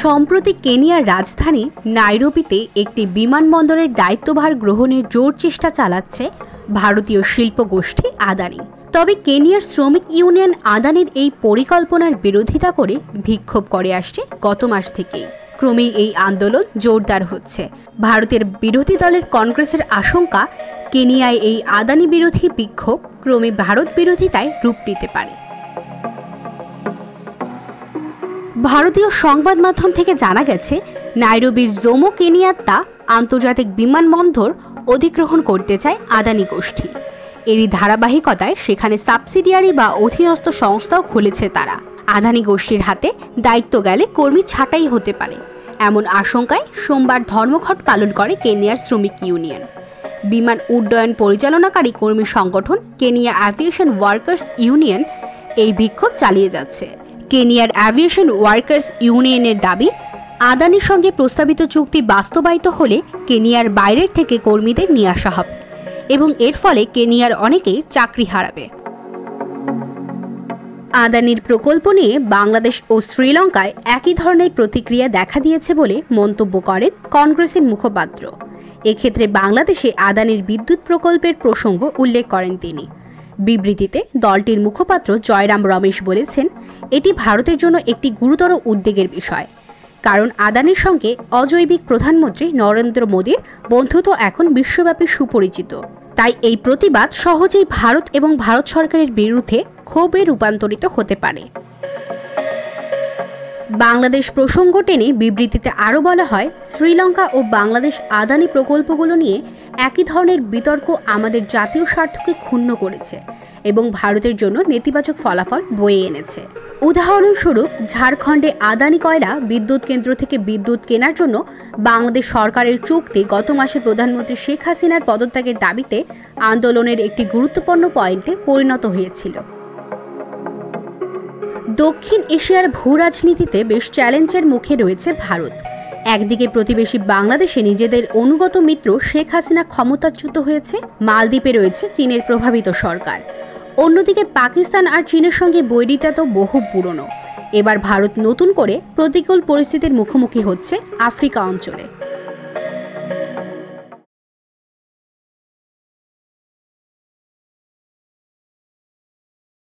সম্প্রতি কেনিয়ার রাজধানী নাইরোবিতে একটি বিমানবন্দরের দায়িত্বভার গ্রহণের জোর চেষ্টা চালাচ্ছে ভারতীয় শিল্প গোষ্ঠী আদানি। তবে কেনিয়ার শ্রমিক ইউনিয়ন আদানির এই পরিকল্পনার বিরোধিতা করে বিক্ষোভ করে আসছে গত মাস থেকেই। ক্রমেই এই আন্দোলন জোরদার হচ্ছে। ভারতের বিরোধী দলের কংগ্রেসের আশঙ্কা, কেনিয়ায় এই আদানি বিরোধী বিক্ষোভ ক্রমে ভারত বিরোধিতায় রূপ নিতে পারে। ভারতীয় সংবাদ মাধ্যম থেকে জানা গেছে, নাইরোবির জোমো কেনিয়াত্তা আন্তর্জাতিক বিমানবন্দর অধিগ্রহণ করতে চায় আদানি গোষ্ঠী। এরই ধারাবাহিকতায় সেখানে সাবসিডিয়ারি বা অধীনস্থ সংস্থাও খুলেছে তারা। আদানি গোষ্ঠীর হাতে দায়িত্ব গেলে কর্মী ছাঁটাই হতে পারে, এমন আশঙ্কায় সোমবার ধর্মঘট পালন করে কেনিয়ার শ্রমিক ইউনিয়ন। বিমান উড্ডয়ন পরিচালনাকারী কর্মী সংগঠন কেনিয়া অ্যাভিয়েশন ওয়ার্কার্স ইউনিয়ন এই বিক্ষোভ চালিয়ে যাচ্ছে। কেনিয়ার অ্যাভিয়েশন ওয়ার্কার্স ইউনিয়নের দাবি, আদানির সঙ্গে প্রস্তাবিত চুক্তি বাস্তবায়িত হলে কেনিয়ার বাইরের থেকে কর্মীদের নিয়ে আসা হবে এবং এর ফলে কেনিয়ার অনেকেই চাকরি হারাবে। আদানির প্রকল্প নিয়ে বাংলাদেশ ও শ্রীলঙ্কায় একই ধরনের প্রতিক্রিয়া দেখা দিয়েছে বলে মন্তব্য করেন কংগ্রেসের মুখপাত্র। এক্ষেত্রে বাংলাদেশে আদানির বিদ্যুৎ প্রকল্পের প্রসঙ্গ উল্লেখ করেন তিনি। বিবৃতিতে দলটির মুখপাত্র জয়রাম রমেশ বলেছেন, এটি ভারতের জন্য একটি গুরুতর উদ্বেগের বিষয়, কারণ আদানির সঙ্গে অজৈবিক প্রধানমন্ত্রী নরেন্দ্র মোদীর বন্ধুত্ব এখন বিশ্বব্যাপী সুপরিচিত। তাই এই প্রতিবাদ সহজেই ভারত এবং ভারত সরকারের বিরুদ্ধে ক্ষোভে রূপান্তরিত হতে পারে। বাংলাদেশ প্রসঙ্গ টেনে বিবৃতিতে আরও বলা হয়, শ্রীলঙ্কা ও বাংলাদেশ আদানি প্রকল্পগুলো নিয়ে একই ধরনের বিতর্ক আমাদের জাতীয় স্বার্থকে ক্ষুণ্ণ করেছে এবং ভারতের জন্য নেতিবাচক ফলাফল বয়ে এনেছে। উদাহরণস্বরূপ, ঝাড়খণ্ডে আদানি কয়লা বিদ্যুৎ কেন্দ্র থেকে বিদ্যুৎ কেনার জন্য বাংলাদেশ সরকারের চুক্তি গত মাসে প্রধানমন্ত্রী শেখ হাসিনার পদত্যাগের দাবিতে আন্দোলনের একটি গুরুত্বপূর্ণ পয়েন্টে পরিণত হয়েছিল। দক্ষিণ এশিয়ার ভূ রাজনীতিতে বেশ চ্যালেঞ্জের মুখে রয়েছে ভারত। একদিকে প্রতিবেশী বাংলাদেশে নিজেদের অনুগত মিত্র শেখ হাসিনা ক্ষমতাচ্যুত হয়েছে, মালদ্বীপে রয়েছে চীনের প্রভাবিত সরকার। অন্যদিকে পাকিস্তান আর চীনের সঙ্গে বৈরিতা তো বহু পুরনো। এবার ভারত নতুন করে প্রতিকূল পরিস্থিতির মুখোমুখি হচ্ছে আফ্রিকা অঞ্চলে।